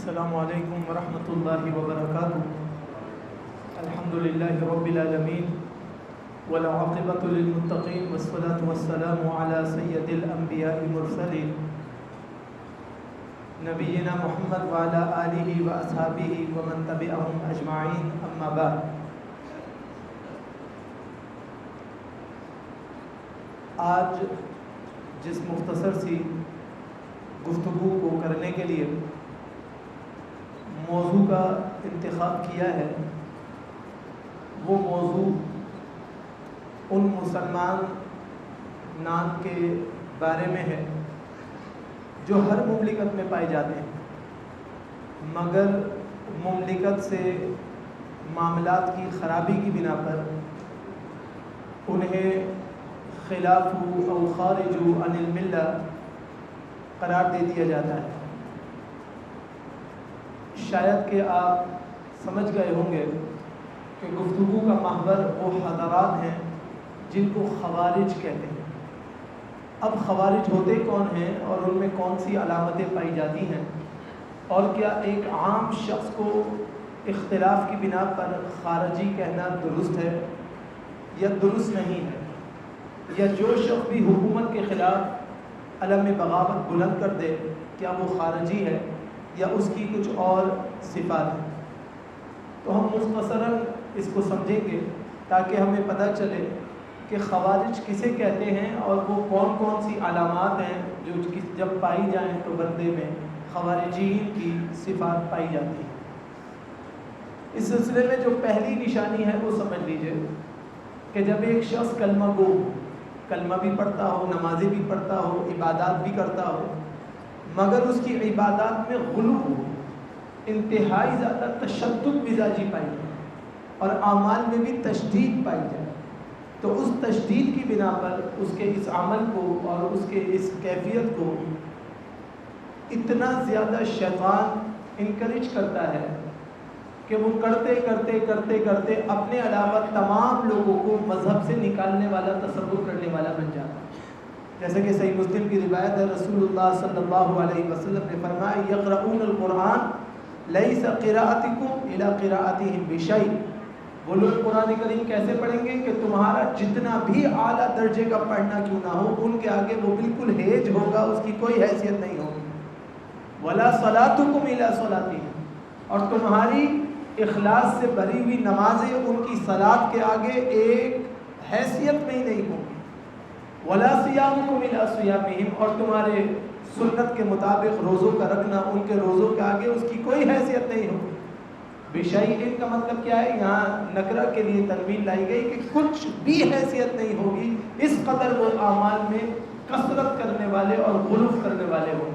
السلام علیکم ورحمۃ اللہ وبرکاتہ۔ الحمد للہ رب العالمین والعاقبۃ للمتقین والصلاة والسلام علی سید الانبیاء المرسلین نبینا محمد وعلی آلہ واصحابہ ومن تبعہم اجمعین، اما بعد۔ آج جس مختصر سی گفتگو کو کرنے کے لیے موضوع کا انتخاب کیا ہے، وہ موضوع ان مسلمان کے بارے میں ہے جو ہر مملکت میں پائے جاتے ہیں، مگر مملکت سے معاملات کی خرابی کی بنا پر انہیں خلاف او خارج عن الملہ قرار دے دیا جاتا ہے۔ شاید کہ آپ سمجھ گئے ہوں گے کہ گفتگو کا محور وہ حضرات ہیں جن کو خوارج کہتے ہیں۔ اب خوارج ہوتے کون ہیں اور ان میں کون سی علامتیں پائی جاتی ہیں، اور کیا ایک عام شخص کو اختلاف کی بنا پر خارجی کہنا درست ہے یا درست نہیں ہے، یا جو شخص بھی حکومت کے خلاف علم بغاوت بلند کر دے کیا وہ خارجی ہے یا اس کی کچھ اور صفات ہیں۔ تو ہم مختصراً اس کو سمجھیں گے تاکہ ہمیں پتہ چلے کہ خوارج کسے کہتے ہیں اور وہ کون کون سی علامات ہیں جو جب پائی جائیں تو بندے میں خوارجین کی صفات پائی جاتی ہیں۔ اس سلسلے میں جو پہلی نشانی ہے وہ سمجھ لیجئے کہ جب ایک شخص کلمہ گو، کلمہ بھی پڑھتا ہو، نمازیں بھی پڑھتا ہو، عبادات بھی کرتا ہو، مگر اس کی عبادات میں غلو، انتہائی زیادہ تشدد مزاجی پائی جائے اور اعمال میں بھی تشدید پائی جائے، تو اس تشدید کی بنا پر اس کے اس عمل کو اور اس کے اس کیفیت کو اتنا زیادہ شیطان انکریج کرتا ہے کہ وہ کرتے کرتے کرتے کرتے اپنے علاوہ تمام لوگوں کو مذہب سے نکالنے والا، تصور کرنے والا بن جاتا ہے۔ جیسے کہ صحیح مسلم کی روایت ہے، رسول اللہ صلی اللہ علیہ وسلم نے فرمایا یقرؤون القرآن لیس قراءتکم الی قراءتہم بشیء، وہ لوگ قرآن کریم کیسے پڑھیں گے کہ تمہارا جتنا بھی اعلیٰ درجے کا پڑھنا کیوں نہ ہو، ان کے آگے وہ بالکل ہیج ہوگا، اس کی کوئی حیثیت نہیں ہوگی۔ ولا صلاتکم الی صلاتہم، اور تمہاری اخلاص سے بھری ہوئی نمازیں ان کی صلات کے آگے ایک حیثیت میں ہی نہیں ہوگی۔ ولا صیامکم الی صیامہم، اور تمہارے سنت کے مطابق روزوں کا رکھنا ان کے روزوں کے آگے اس کی کوئی حیثیت نہیں ہوگی۔ بشیء کا مطلب کیا ہے؟ یہاں نکرہ کے لیے تنوین لائی گئی کہ کچھ بھی حیثیت نہیں ہوگی، اس قدر وہ اعمال میں کثرت کرنے والے اور غلو کرنے والے ہوں۔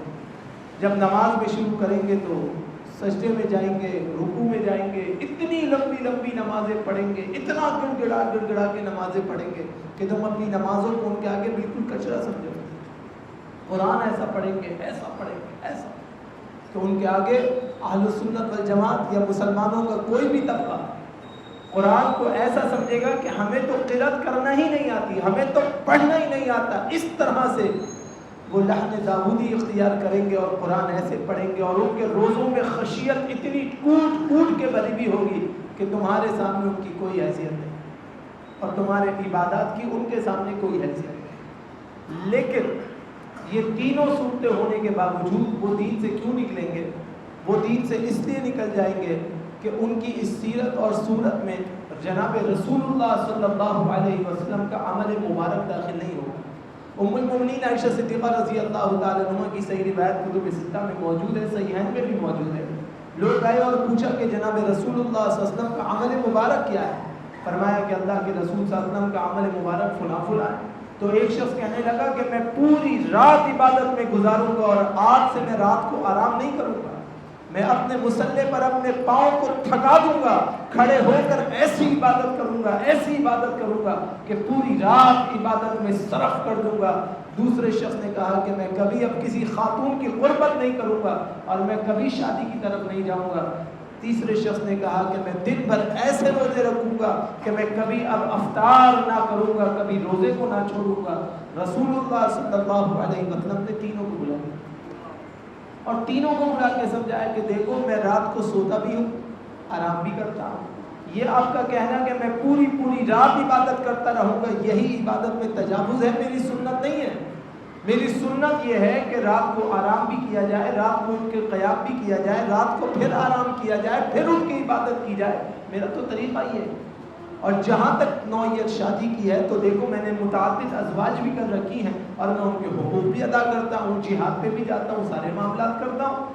جب نماز میں شروع کریں گے تو سجدے میں جائیں گے، رکوع میں جائیں گے، اتنی لمبی لمبی نمازیں پڑھیں گے، اتنا گڑ گڑا کے نمازیں پڑھیں گے کہ تم اپنی نمازوں کو ان کے آگے بالکل کچرا سمجھو گے۔ قرآن ایسا پڑھیں گے، ایسا پڑھیں گے، ایسا، تو ان کے آگے اہل سنت والجماعت یا مسلمانوں کا کوئی بھی طبقہ قرآن کو ایسا سمجھے گا کہ ہمیں تو قرأت کرنا ہی نہیں آتی، ہمیں تو پڑھنا ہی نہیں آتا۔ اس طرح سے وہ لحن داؤدی اختیار کریں گے اور قرآن ایسے پڑھیں گے، اور ان کے روزوں میں خشیت اتنی کوٹ کوٹ کے بھری ہوئی ہوگی کہ تمہارے سامنے ان کی کوئی حیثیت نہیں، اور تمہارے عبادات کی ان کے سامنے کوئی حیثیت نہیں۔ لیکن یہ تینوں صورتیں ہونے کے باوجود وہ دین سے کیوں نکلیں گے؟ وہ دین سے اس لیے نکل جائیں گے کہ ان کی اس سیرت اور صورت میں جناب رسول اللہ صلی اللہ علیہ وسلم کا عمل مبارک داخل نہیں ہوگا۔ ام المؤمنین عائشہ صدیقہ رضی اللہ تعالیٰ عنہ کی صحیح روایت کتب ستہ میں موجود ہے، صحیحین میں بھی موجود ہے۔ لوگ آئے اور پوچھا کہ جناب رسول اللہ صلی اللہ علیہ وسلم کا عمل مبارک کیا ہے؟ فرمایا کہ اللہ کے رسول صلی اللہ علیہ وسلم کا عمل مبارک فلاں فلاں ہے۔ تو ایک شخص کہنے لگا کہ میں پوری رات عبادت میں گزاروں گا اور آج سے میں رات کو آرام نہیں کروں گا، میں اپنے مصلے پر اپنے پاؤں کو تھکا دوں گا، کھڑے ہو کر ایسی عبادت کروں گا، ایسی عبادت کروں گا کہ پوری رات عبادت میں صرف کر دوں گا۔ دوسرے شخص نے کہا کہ میں کبھی اب کسی خاتون کی قربت نہیں کروں گا اور میں کبھی شادی کی طرف نہیں جاؤں گا۔ تیسرے شخص نے کہا کہ میں دن بھر ایسے روزے رکھوں گا کہ میں کبھی اب افطار نہ کروں گا، کبھی روزے کو نہ چھوڑوں گا۔ رسول اللہ صلی اللہ علیہ وسلم نے تینوں کو بلایا اور تینوں کو بلا کے سمجھایا کہ دیکھو میں رات کو سوتا بھی ہوں، آرام بھی کرتا ہوں. یہ آپ کا کہنا کہ میں پوری رات عبادت کرتا رہوں گا، یہی عبادت میں تجاوز ہے، میری سنت نہیں ہے. میری سنت یہ ہے کہ رات کو آرام بھی کیا جائے، رات کو ان کے قیام بھی کیا جائے، رات کو پھر آرام کیا جائے، پھر ان کی عبادت کی جائے. میرا تو طریقہ یہ ہے. اور جہاں تک نوعیت شادی کی ہے تو دیکھو میں نے متعدد ازواج بھی کر رکھی ہیں اور میں ان کے حقوق بھی ادا کرتا ہوں، جہاد پہ بھی جاتا ہوں، سارے معاملات کرتا ہوں.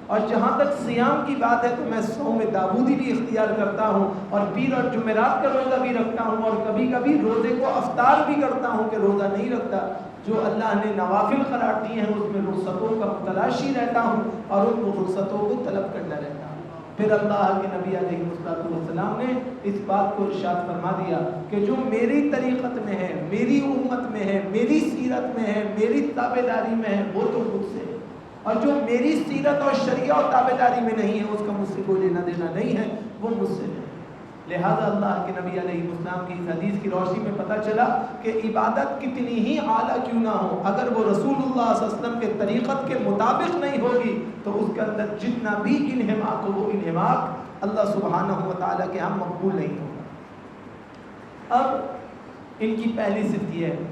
اور جہاں تک صیام کی بات ہے تو میں صوم داؤدی بھی اختیار کرتا ہوں اور پیر اور جمعرات کا روزہ بھی رکھتا ہوں، اور کبھی کبھی روزے کو افطار بھی کرتا ہوں کہ روزہ نہیں رکھتا. جو اللہ نے نوافل قرار دیے ہیں اس میں رخصتوں کا تلاشی رہتا ہوں اور ان رخصتوں کو طلب کرتا رہتا ہوں. پھر اللہ کے نبی علیہ السلام نے اس بات کو ارشاد فرما دیا کہ جو میری طریقت میں ہے، میری امت میں ہے، میری سیرت میں ہے، میری تابعداری میں ہے، وہ تو مجھ سے ہے، اور جو میری سیرت اور شریعہ اور تابعداری میں نہیں ہے اس کا مجھ سے کوئی لینا دینا نہیں ہے، وہ مجھ سے نہیں. لہذا اللہ کے نبی علیہ السلام کی اس حدیث کی روشنی میں پتہ چلا کہ عبادت کتنی ہی اعلیٰ کیوں نہ ہو، اگر وہ رسول اللہ صلی اللہ علیہ وسلم کے طریقت کے مطابق نہیں ہوگی تو اس کے اندر جتنا بھی انہماک ہو وہ انہماک اللہ سبحانہ و تعالیٰ کے ہم مقبول نہیں ہوگا. اب ان کی پہلی صفت یہ ہے.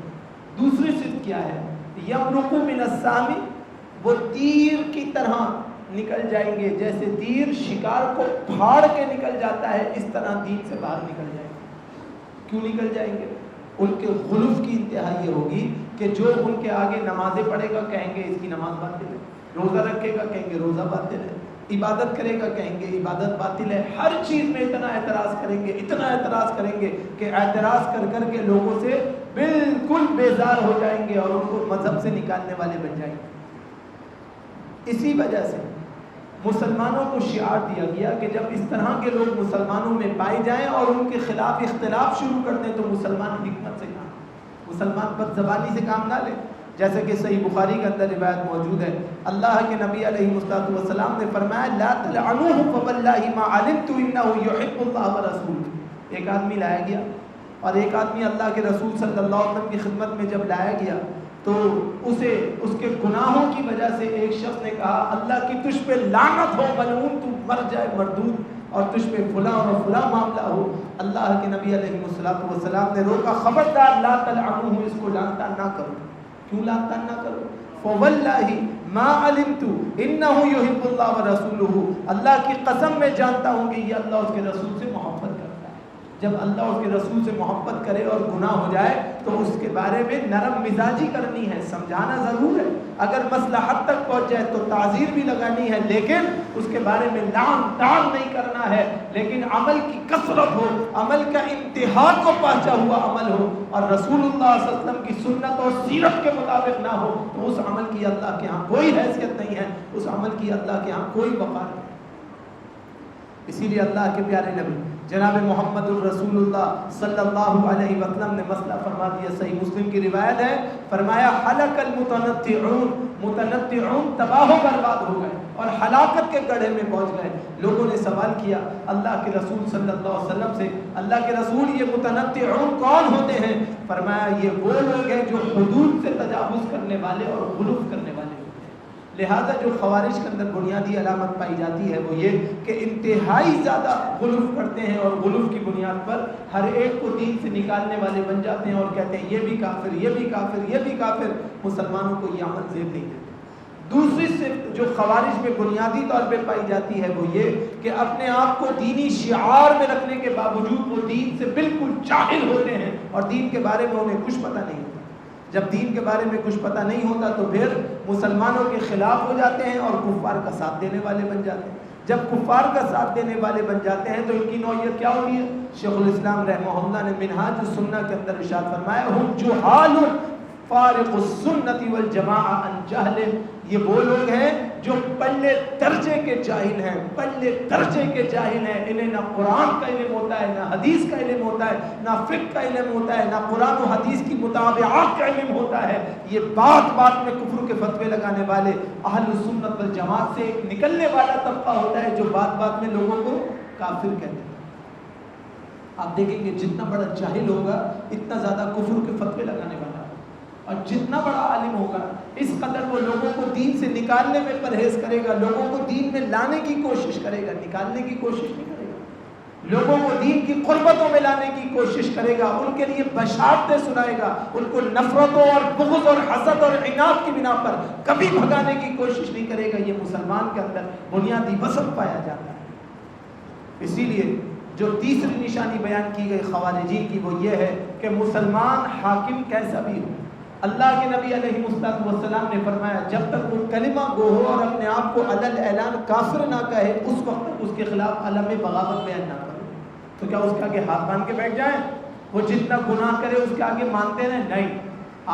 دوسری صفت کیا ہے؟ یمرق من السام، وہ تیر کی طرح نکل جائیں گے، جیسے تیر شکار کو پھاڑ کے نکل جاتا ہے اس طرح دین سے باہر نکل جائیں گے. کیوں نکل جائیں گے؟ ان کے غلوف کی انتہا یہ ہوگی کہ جو ان کے آگے نمازیں پڑھے گا کہیں گے اس کی نماز باطل ہے، روزہ رکھے گا کہیں گے روزہ باطل ہے، عبادت کرے گا کہیں گے عبادت باطل ہے. ہر چیز میں اتنا اعتراض کریں گے، اتنا اعتراض کریں گے کہ اعتراض کر کر کے لوگوں سے بالکل بیزار ہو جائیں گے اور ان کو مذہب سے نکالنے والے بن جائیں گے. اسی وجہ سے مسلمانوں کو شعار دیا گیا کہ جب اس طرح کے لوگ مسلمانوں میں پائے جائیں اور ان کے خلاف اختلاف شروع کر دیں تو مسلمان حکمت سے کام، مسلمان بد زبانی سے کام نہ لے. جیسے کہ صحیح بخاری کے اندر روایت موجود ہے، اللہ کے نبی علیہ السلام نے فرمایا لا تلعنوه فوالله ما علمت انه يحب الله ورسوله. ایک آدمی لایا گیا اور ایک آدمی اللہ کے رسول صلی اللہ علیہ وسلم کی خدمت میں جب لایا گیا تو اسے اس کے گناہوں کی وجہ سے ایک شخص نے کہا اللہ کی تجھ پہ لعنت ہو، ملعون تو مر جائے مردود، اور تجھ پہ فلاں اور فلاں معاملہ ہو. اللہ کے نبی علیہ السلام نے روکا، خبردار لا تلعنوه، اس کو لعنت نہ کرو. کیوں لعنت نہ کرو؟ فواللہ ما علمت انه يحب الله ورسوله، اللہ کی قسم میں جانتا ہوں کہ یہ اللہ اور اس کے رسول سے محبت کرتا ہے. جب اللہ اور اس کے رسول سے محبت کرے اور گناہ ہو جائے تو اس کے بارے میں نرم مزاجی کرنی ہے، سمجھانا ضرور ہے، اگر مسئلہ حد تک پہنچ جائے تو تعزیر بھی لگانی ہے، لیکن اس کے بارے میں لعن طعن نہیں کرنا ہے. لیکن عمل کی کثرت ہو، عمل کا انتہا کو پہنچا ہوا عمل ہو اور رسول اللہ صلی اللہ علیہ وسلم کی سنت اور سیرت کے مطابق نہ ہو تو اس عمل کی اللہ کے ہاں کوئی حیثیت نہیں ہے، اس عمل کی اللہ کے ہاں کوئی وقار نہیں. اسی لیے اللہ کے پیارے نبی جناب محمد الرسول اللہ صلی اللہ علیہ وسلم نے مسئلہ فرما دیا. صحیح مسلم کی روایت ہے، فرمایا حلق المتنطعون، متنطعون تباہ و برباد ہو گئے اور ہلاکت کے گڑھے میں پہنچ گئے. لوگوں نے سوال کیا اللہ کے رسول صلی اللہ علیہ وسلم سے، اللہ کے رسول یہ متنطعون کون ہوتے ہیں؟ فرمایا یہ وہ لوگ ہیں جو حدود سے تجاوز کرنے والے اور غلوف کرنے والے. لہذا جو خوارج کے اندر بنیادی علامت پائی جاتی ہے وہ یہ کہ انتہائی زیادہ غلوف کرتے ہیں اور غلوف کی بنیاد پر ہر ایک کو دین سے نکالنے والے بن جاتے ہیں اور کہتے ہیں یہ بھی کافر، یہ بھی کافر، یہ بھی کافر. مسلمانوں کو یہ عمل زیب نہیں دیتے. دوسری صفت جو خوارج میں بنیادی طور پہ پائی جاتی ہے وہ یہ کہ اپنے آپ کو دینی شعار میں رکھنے کے باوجود وہ دین سے بالکل جاہل ہوتے ہیں اور دین کے بارے میں انہیں کچھ پتہ نہیں ہوتا. جب دین کے بارے میں کچھ پتہ نہیں ہوتا تو پھر مسلمانوں کے خلاف ہو جاتے ہیں اور کفار کا ساتھ دینے والے بن جاتے ہیں. جب کفار کا ساتھ دینے والے بن جاتے ہیں تو ان کی نوعیت کیا ہوتی ہے؟ شیخ الاسلام رحمہ اللہ نے منہاج السنہ کے اندر ارشاد فرمایا ہم جہال فارق السنت والجماعہ عن جہل. یہ وہ لوگ ہیں جو پلے درجے کے جاہل ہیں، پلے درجے کے جاہل ہیں. انہیں نہ قرآن کا علم ہوتا ہے، نہ حدیث کا علم ہوتا ہے، نہ فقہ کا علم ہوتا ہے، نہ قرآن و حدیث کی مطابعات کا علم ہوتا ہے. یہ بات بات میں کفر کے فتوے لگانے والے اہل السنت والجماعت سے ایک نکلنے والا طبقہ ہوتا ہے جو بات بات میں لوگوں کو کافر کہتے ہیں. آپ دیکھیں گے جتنا بڑا جاہل ہوگا اتنا زیادہ کفر کے فتوے لگانے والا. اور جتنا بڑا عالم ہوگا اس قدر وہ لوگوں کو دین سے نکالنے میں پرہیز کرے گا، لوگوں کو دین میں لانے کی کوشش کرے گا، نکالنے کی کوشش نہیں کرے گا، لوگوں کو دین کی قربتوں میں لانے کی کوشش کرے گا، ان کے لیے بشارتیں سنائے گا، ان کو نفرتوں اور بغض اور حسد اور عناد کی بنا پر کبھی بھگانے کی کوشش نہیں کرے گا۔ یہ مسلمان کے اندر بنیادی وصف پایا جاتا ہے۔ اسی لیے جو تیسری نشانی بیان کی گئی خوارجین کی وہ یہ ہے کہ مسلمان حاکم کیسا بھی ہو، اللہ کے نبی علیہ السلام نے فرمایا جب تک وہ کلمہ گو ہو اور اپنے آپ کو علل اعلان کافر نہ کہے اس وقت تک اس کے خلاف علم بغاوت بیان نہ کرے۔ تو کیا اس کے آگے ہاتھ باندھ کے بیٹھ جائیں؟ وہ جتنا گناہ کرے اس کے آگے مانتے رہیں؟ نہیں،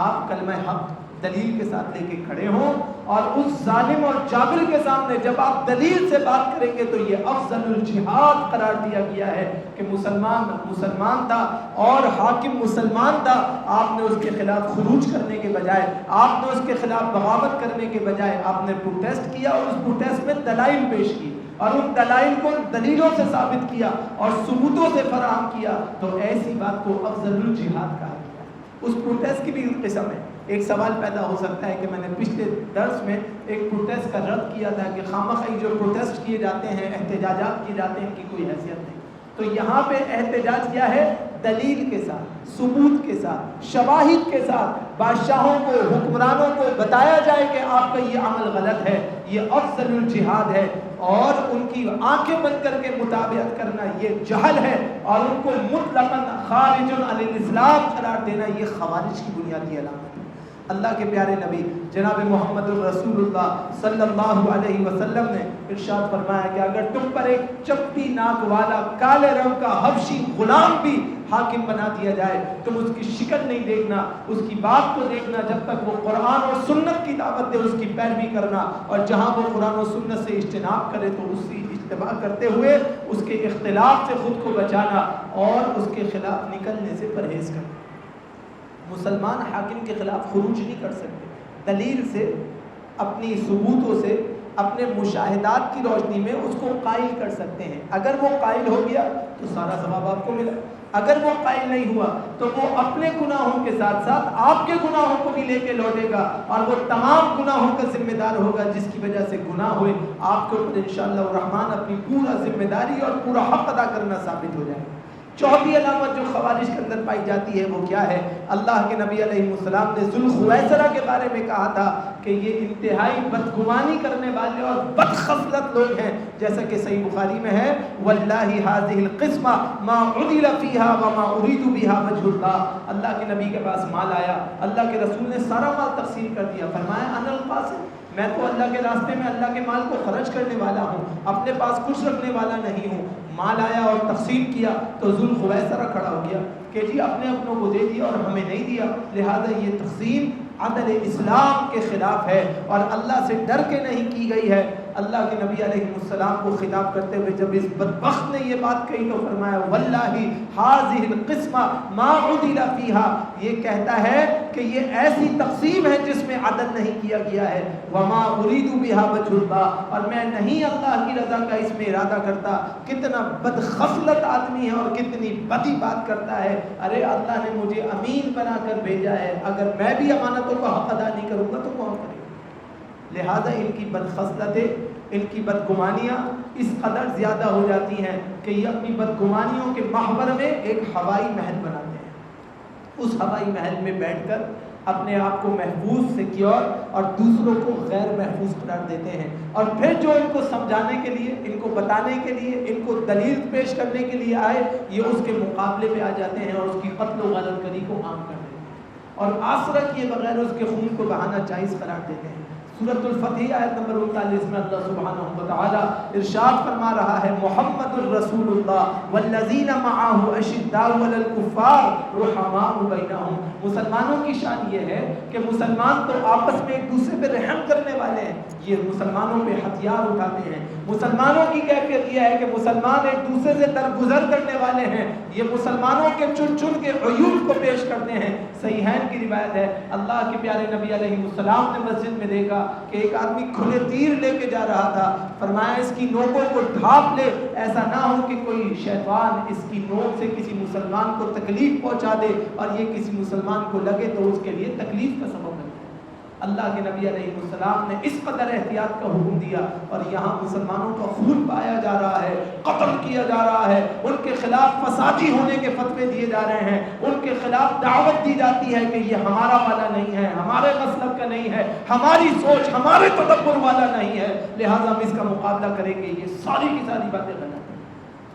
آپ کلمہ حق دلیل کے ساتھ لے کے کھڑے ہوں، اور اس ظالم اور جابر کے سامنے جب آپ دلیل سے بات کریں گے تو یہ افضل الجہاد قرار دیا گیا ہے کہ مسلمان تھا اور حاکم مسلمان تھا، آپ نے اس کے خلاف خروج کرنے کے بجائے، آپ نے اس کے خلاف بغاوت کرنے کے بجائے آپ نے پروٹیسٹ کیا اور اس پروٹیسٹ میں دلائل پیش کی اور ان دلائل کو دلیلوں سے ثابت کیا اور ثبوتوں سے فراہم کیا، تو ایسی بات کو افضل الجہاد کہا گیا۔ اس پروٹیسٹ کی بھی قسم ہے۔ ایک سوال پیدا ہو سکتا ہے کہ میں نے پچھلے درس میں ایک پروٹیسٹ کا رد کیا تھا کہ خامخواہ جو پروٹیسٹ کیے جاتے ہیں، احتجاجات کیے جاتے ہیں، ان کی کوئی حیثیت نہیں۔ تو یہاں پہ احتجاج کیا ہے؟ دلیل کے ساتھ، ثبوت کے ساتھ، شواہد کے ساتھ بادشاہوں کو، حکمرانوں کو بتایا جائے کہ آپ کا یہ عمل غلط ہے، یہ افضل الجہاد ہے، اور ان کی آنکھیں بند کر کے مطابقت کرنا یہ جہل ہے، اور ان کو مطلقاً خارج عن الاسلام قرار دینا یہ خوارج کی بنیادی علامت ہے۔ اللہ کے پیارے نبی جناب محمد الرسول اللہ صلی اللہ علیہ وسلم نے ارشاد فرمایا کہ اگر تم پر ایک چپٹی ناک والا کالے رنگ کا حبشی غلام بھی حاکم بنا دیا جائے، تم اس کی شکل نہیں دیکھنا، اس کی بات کو دیکھنا، جب تک وہ قرآن اور سنت کی دعوت دے اس کی پیروی کرنا، اور جہاں وہ قرآن و سنت سے اجتناب کرے تو اس کی اتباع کرتے ہوئے اس کے اختلاف سے خود کو بچانا اور اس کے خلاف نکلنے سے پرہیز کرنا۔ مسلمان حاکم کے خلاف خروج نہیں کر سکتے، دلیل سے، اپنی ثبوتوں سے، اپنے مشاہدات کی روشنی میں اس کو قائل کر سکتے ہیں۔ اگر وہ قائل ہو گیا تو سارا ثواب آپ کو ملا، اگر وہ قائل نہیں ہوا تو وہ اپنے گناہوں کے ساتھ ساتھ آپ کے گناہوں کو بھی لے کے لوٹے گا، اور وہ تمام گناہوں کا ذمہ دار ہوگا جس کی وجہ سے گناہ ہوئے آپ کے اوپر انشاءاللہ الرحمن اپنی پورا ذمہ داری اور پورا حق ادا کرنا ثابت ہو جائے گا۔ چوتھی علامت جو خوارج کے اندر پائی جاتی ہے وہ کیا ہے؟ اللہ کے نبی علیہ السلام نے ذوالخویسرہ کے بارے میں کہا تھا کہ یہ انتہائی بدگمانی کرنے والے اور بدخصلت لوگ ہیں، جیسا کہ صحیح بخاری میں ہے واللہ هذه القسمہ ما عدل فیہا وما ارید بہا وجہ اللہ۔ اللہ کے نبی کے پاس مال آیا، اللہ کے رسول نے سارا مال تقسیم کر دیا، فرمایا انا القاسم، میں تو اللہ کے راستے میں اللہ کے مال کو خرچ کرنے والا ہوں، اپنے پاس کچھ رکھنے والا نہیں ہوں۔ مال آیا اور تقسیم کیا تو ذوالخویسرہ کھڑا ہو گیا کہ جی اپنے اپنوں کو دے دیا اور ہمیں نہیں دیا، لہذا یہ تقسیم عدل اسلام کے خلاف ہے اور اللہ سے ڈر کے نہیں کی گئی ہے۔ اللہ کے نبی علیہ السلام کو خطاب کرتے ہوئے جب اس بدبخت نے یہ بات کہی تو فرمایا واللہ هذه القسمہ ما عدل فیہا، یہ کہتا ہے کہ یہ ایسی تقسیم ہے جس میں عدل نہیں کیا گیا ہے، وما ارید بہا وجہ اللہ، اور میں نہیں اللہ کی رضا کا اس میں ارادہ کرتا۔ کتنا بدخصلت آدمی ہے اور کتنی بدی بات کرتا ہے، ارے اللہ نے مجھے امین بنا کر بھیجا ہے، اگر میں بھی امانتوں کا حق ادا نہیں کروں گا تو کون کرے گا؟ لہذا ان کی بدخصلتیں، ان کی بدگمانیاں اس قدر زیادہ ہو جاتی ہیں کہ یہ اپنی بدگمانیوں کے محور میں ایک ہوائی محل بناتے ہیں، اس ہوائی محل میں بیٹھ کر اپنے آپ کو محفوظ، سیکیور اور دوسروں کو غیر محفوظ قرار دیتے ہیں، اور پھر جو ان کو سمجھانے کے لیے، ان کو بتانے کے لیے، ان کو دلیل پیش کرنے کے لیے آئے یہ اس کے مقابلے میں آ جاتے ہیں اور اس کی قتل و غارت گری کو عام کر دیتے ہیں اور آسرا کیے بغیر اس کے خون کو بہانا جائز قرار دیتے ہیں۔ سورۃ الفتح آیت نمبر 39 میں اللہ سبحانہ وتعالی ارشاد فرما رہا ہے محمد الرسول اللہ والذین معہ اشداء علی الکفار رحماء بینہم۔ مسلمانوں کی شان یہ ہے کہ مسلمان تو آپس میں ایک دوسرے پہ رحم کرنے والے ہیں، یہ مسلمانوں پہ ہتھیار اٹھاتے ہیں، مسلمانوں کی کیفیت یہ ہے کہ مسلمان ایک دوسرے سے درگزر کرنے والے ہیں، یہ مسلمانوں کے چن چن کے عیوب کو پیش کرتے ہیں۔ صحیحین کی روایت ہے، اللہ کے پیارے نبی علیہ السلام نے مسجد میں دیکھا کہ ایک آدمی کھلے تیر لے کے جا رہا تھا، فرمایا اس کی نوکوں کو ڈھانپ لے، ایسا نہ ہو کہ کوئی شیطان اس کی نوک سے کسی مسلمان کو تکلیف پہنچا دے اور یہ کسی مسلمان کو لگے تو اس کے لیے تکلیف کا سبب بنے۔ اللہ کے نبی علیہ السلام نے اس قدر احتیاط کا حکم دیا، اور یہاں مسلمانوں کا خون پایا جا رہا ہے، قتل کیا جا رہا ہے، ان کے خلاف فسادی ہونے کے فتوے دیے جا رہے ہیں، ان کے خلاف دعوت دی جاتی ہے کہ یہ ہمارا والا نہیں ہے، ہمارے مسلک کا نہیں ہے، ہماری سوچ ہمارے تدبر والا نہیں ہے، لہٰذا ہم اس کا مقابلہ کریں گے۔ یہ ساری کی ساری باتیں غلط ہیں۔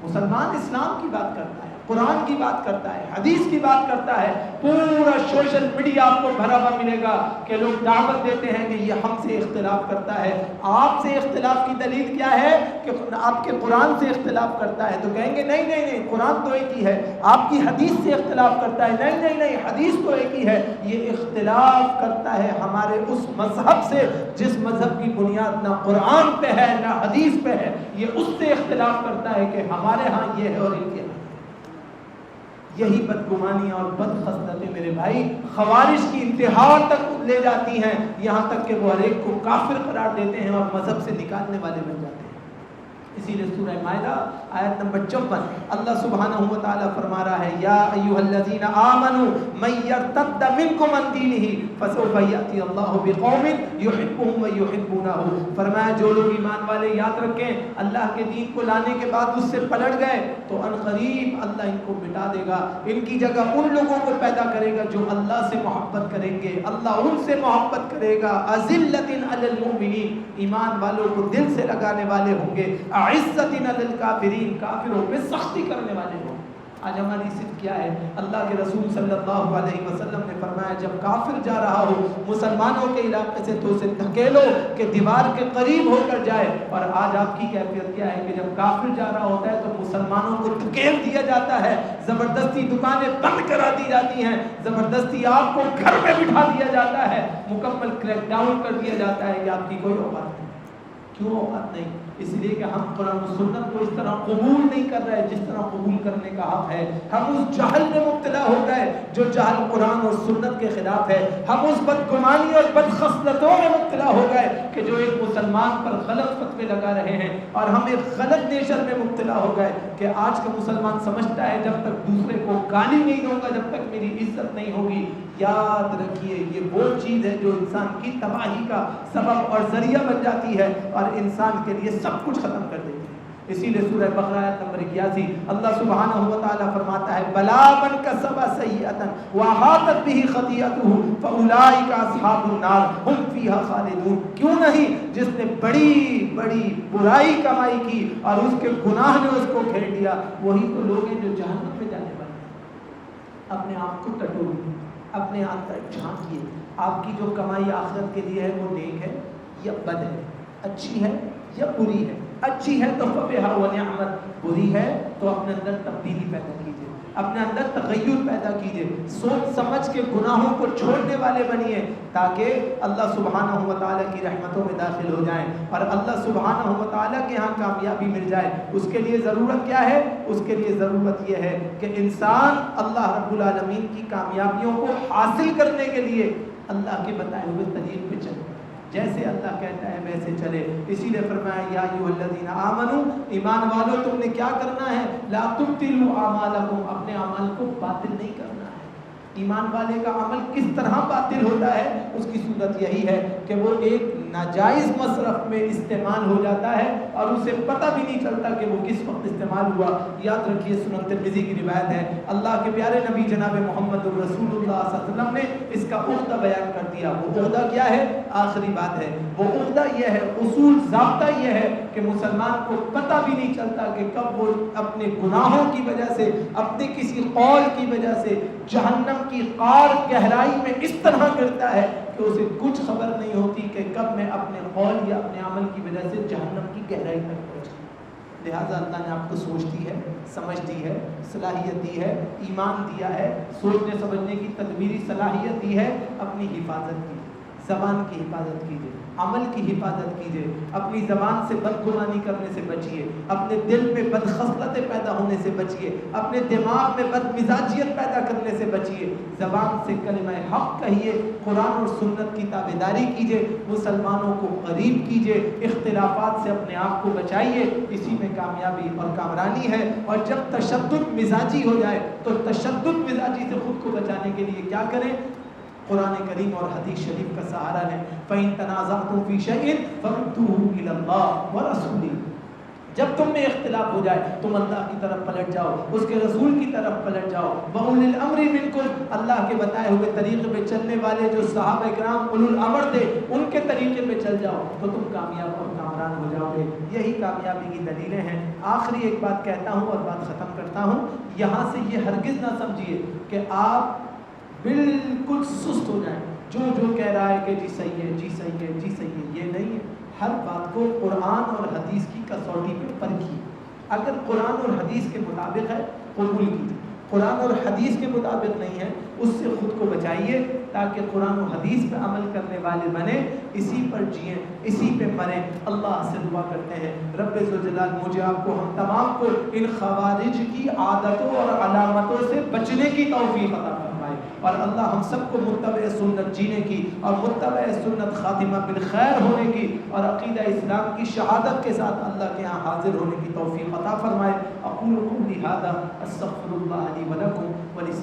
مسلمان اسلام کی بات کرتا ہے، قرآن کی بات کرتا ہے، حدیث کی بات کرتا ہے، پورا سوشل میڈیا آپ کو بھرا ہوا ملے گا کہ لوگ دعوت دیتے ہیں کہ یہ ہم سے اختلاف کرتا ہے۔ آپ سے اختلاف کی دلیل کیا ہے کہ آپ کے قرآن سے اختلاف کرتا ہے، تو کہیں گے نہیں نہیں نہیں قرآن تو ایک ہی ہے۔ آپ کی حدیث سے اختلاف کرتا ہے، نہیں نہیں نہیں حدیث تو ایک ہی ہے۔ یہ اختلاف کرتا ہے ہمارے اس مذہب سے جس مذہب کی بنیاد نہ قرآن پہ ہے نہ حدیث پہ ہے، یہ اس سے اختلاف کرتا ہے کہ ہمارے ہاں یہ ہے اور ان کے ہاں۔ یہی بدگمانیاں اور بدخصلتیں میرے بھائی خوارج کی انتہا تک لے جاتی ہیں، یہاں تک کہ وہ ہر ایک کو کافر قرار دیتے ہیں اور مذہب سے نکالنے والے بن جاتے ہیں۔ اسی لیے سورہ مائدہ آیت نمبر 54 اللہ سبحانہ و تعالیٰ فرما رہا ہے، یا ایھا الذین آمنوا من یرتد منکم عن دینہ فسوف یأتی اللہ بقوم یحبهم ویحبونہ۔ فرمایا جو لوگ ایمان والے یاد رکھیں اللہ کے دین کو لانے کے بعد اس سے پلٹ گئے تو ان قریب اللہ ان کو مٹا دے گا، ان کی جگہ ان لوگوں کو پیدا کرے گا جو اللہ سے محبت کریں گے، اللہ ان سے محبت کرے گا۔ اذلۃ علی المؤمنین، ایمان والوں کو دل سے لگانے والے ہوں گے، عزت علی الکافرین، کافروں پہ سختی کرنے والے ہوں۔ آج ہماری صفت کیا ہے؟ اللہ کے رسول صلی اللہ علیہ وسلم نے فرمایا جب کافر جا رہا ہو مسلمانوں کے علاقے سے تو اسے دھکیلو کہ دیوار کے قریب ہو کر جائے، اور آج آپ کی کیفیت کیا ہے کہ جب کافر جا رہا ہوتا ہے تو مسلمانوں کو دھکیل دیا جاتا ہے، زبردستی دکانیں بند کرا دی جاتی ہیں، زبردستی آپ کو گھر میں بٹھا دیا جاتا ہے، مکمل کریک ڈاؤن کر دیا جاتا ہے کہ آپ کی کوئی اوقات نہیں۔ کیوں اوقات نہیں؟ اس لیے کہ ہم قرآن و سنت کو اس طرح قبول نہیں کر رہے جس طرح قبول کرنے کا حق ہے۔ ہم اس جہل میں مبتلا ہو گئے جو جہل قرآن اور سنت کے خلاف ہے، ہم اس بدگمانی اور بدخصلتوں میں مبتلا ہو گئے کہ جو ایک مسلمان پر غلط فتوے لگا رہے ہیں، اور ہم ایک غلط نیشن میں مبتلا ہو گئے کہ آج کا مسلمان سمجھتا ہے جب تک دوسرے کو گالی نہیں دوں گا جب تک میری عزت نہیں ہوگی۔ یاد رکھیے یہ وہ چیز ہے جو انسان کی تباہی کا سبب اور ذریعہ بن جاتی ہے اور انسان کے لیے سب کچھ ختم کر دیتی ہے۔ اسی لیے سورہ بقرہ آیت نمبر 81 اللہ سبحانہ و تعالیٰ فرماتا ہے بلا من کسب سیئۃ واحاطت بہ خطیئتہ فاولئک اصحاب النار ھم فیھا خالدون۔ کیوں نہیں؟ جس نے بڑی بڑی برائی کمائی کی اور اس کے گناہ نے اس کو گھیر لیا، وہی تو لوگ ہیں جو جہنم میں جانے والے ہیں۔ اپنے آپ کو ٹٹولیے، اپنے آپ پر جھانکیے، آپ کی جو کمائی آخرت کے لیے ہے وہ نیک ہے یا بد ہے، اچھی ہے یا بری ہے؟ اچھی ہے تو فبہا ونعمت، بری ہے تو اپنے اندر تبدیلی پیدا کیجیے، اپنے اندر تغیر پیدا کیجیے، سوچ سمجھ کے گناہوں کو چھوڑنے والے بنیے تاکہ اللہ سبحانہ و تعالیٰ کی رحمتوں میں داخل ہو جائیں اور اللہ سبحانہ و تعالیٰ کے ہاں کامیابی مل جائے۔ اس کے لیے ضرورت کیا ہے؟ اس کے لیے ضرورت یہ ہے کہ انسان اللہ رب العالمین کی کامیابیوں کو حاصل کرنے کے لیے اللہ کے بتائے ہوئے طریق پہ چلے، جیسے اللہ کہتا ہے ویسے چلے۔ اسی لیے فرمایا یا ایھا الذین آمنوا، ایمان والو تم نے کیا کرنا ہے؟ لا تبطلوا اعمالکم، اپنے اعمال کو باطل نہیں کرنا ہے۔ ایمان والے کا عمل کس طرح باطل ہوتا ہے؟ اس کی صورت یہی ہے کہ وہ ایک ناجائز مصرف میں استعمال ہو جاتا ہے اور اسے پتہ بھی نہیں چلتا کہ وہ کس وقت استعمال ہوا۔ یاد رکھیے سنن ترمذی کی روایت ہے، اللہ کے پیارے نبی جناب محمد الرسول اللہ صلی اللہ علیہ وسلم نے اس کا عہدہ بیان کر دیا۔ وہ عہدہ کیا ہے؟ آخری بات ہے، وہ عہدہ یہ ہے، اصول ضابطہ یہ ہے کہ مسلمان کو پتہ بھی نہیں چلتا کہ کب وہ اپنے گناہوں کی وجہ سے، اپنے کسی قول کی وجہ سے جہنم کی قار گہرائی میں اس طرح گرتا ہے کہ اسے کچھ خبر نہیں ہوتی کہ کب میں اپنے قول یا اپنے عمل کی وجہ سے جہنم کی گہرائی تک پہنچا۔ لہٰذا اللہ نے آپ کو سوچ دی ہے، سمجھ دی ہے، صلاحیت دی ہے، ایمان دیا ہے، سوچنے سمجھنے کی تدبیری صلاحیت دی ہے، اپنی حفاظت کی، زبان کی حفاظت کیجیے، عمل کی حفاظت کیجیے، اپنی زبان سے بدگمانی کرنے سے بچیے، اپنے دل میں بدخصلتیں پیدا ہونے سے بچیے، اپنے دماغ میں بدمزاجیت پیدا کرنے سے بچیے، زبان سے کلمہ حق کہیے، قرآن اور سنت کی تابعداری کیجیے، مسلمانوں کو قریب کیجیے، اختلافات سے اپنے آپ کو بچائیے، اسی میں کامیابی اور کامرانی ہے۔ اور جب تشدد مزاجی ہو جائے تو تشدد مزاجی سے خود کو بچانے کے لیے کیا کریں؟ قرآن کریم اور حدیث شریف کا سہارا لیں۔ فَإِن تَنَازَعْتُمْ فِي شَيْءٍ فَرُدُّوهُ إِلَى اللَّهِ وَرَسُولِهِ۔ جب تم میں اختلاف ہو جائے تم اللہ کی طرف پلٹ جاؤ، اس کے رسول کی طرف پلٹ جاؤ۔ وَأُولِي الْأَمْرِ مِنْكُمْ، اللہ کے بتائے ہوئے طریقے پہ چلنے والے جو صحابہ کرام اولو الامر تھے ان کے طریقے پہ چل جاؤ تو تم کامیاب اور کامران ہو جاؤ گے۔ یہی کامیابی کی دلیلیں ہیں۔ آخری ایک بات کہتا ہوں اور بات ختم کرتا ہوں، یہاں سے یہ ہرگز نہ سمجھیے کہ آپ بالکل سست ہو جائیں، جو کہہ رہا ہے کہ جی صحیح ہے، جی صحیح ہے، جی صحیح ہے، یہ نہیں ہے۔ ہر بات کو قرآن اور حدیث کی کسوٹی پہ پرکھیے، اگر قرآن اور حدیث کے مطابق ہے قبول کیجیے، قرآن اور حدیث کے مطابق نہیں ہے اس سے خود کو بچائیے تاکہ قرآن و حدیث پہ عمل کرنے والے بنے، اسی پر جئیں، اسی پہ مریں۔ اللہ سے دعا کرتے ہیں رب ذوالجلال مجھے آپ کو ہم تمام کو ان خوارج کی عادتوں اور علامتوں سے بچنے کی توفیق عطا فرمائے، اور اللہ ہم سب کو متبع سنت جینے کی اور متبع سنت خاتمہ بالخیر ہونے کی اور عقیدہ اسلام کی شہادت کے ساتھ اللہ کے ہاں حاضر ہونے کی توفیق عطا فرمائے۔ اقول قولی ھذا استغفر اللہ لی ولکم ولسائر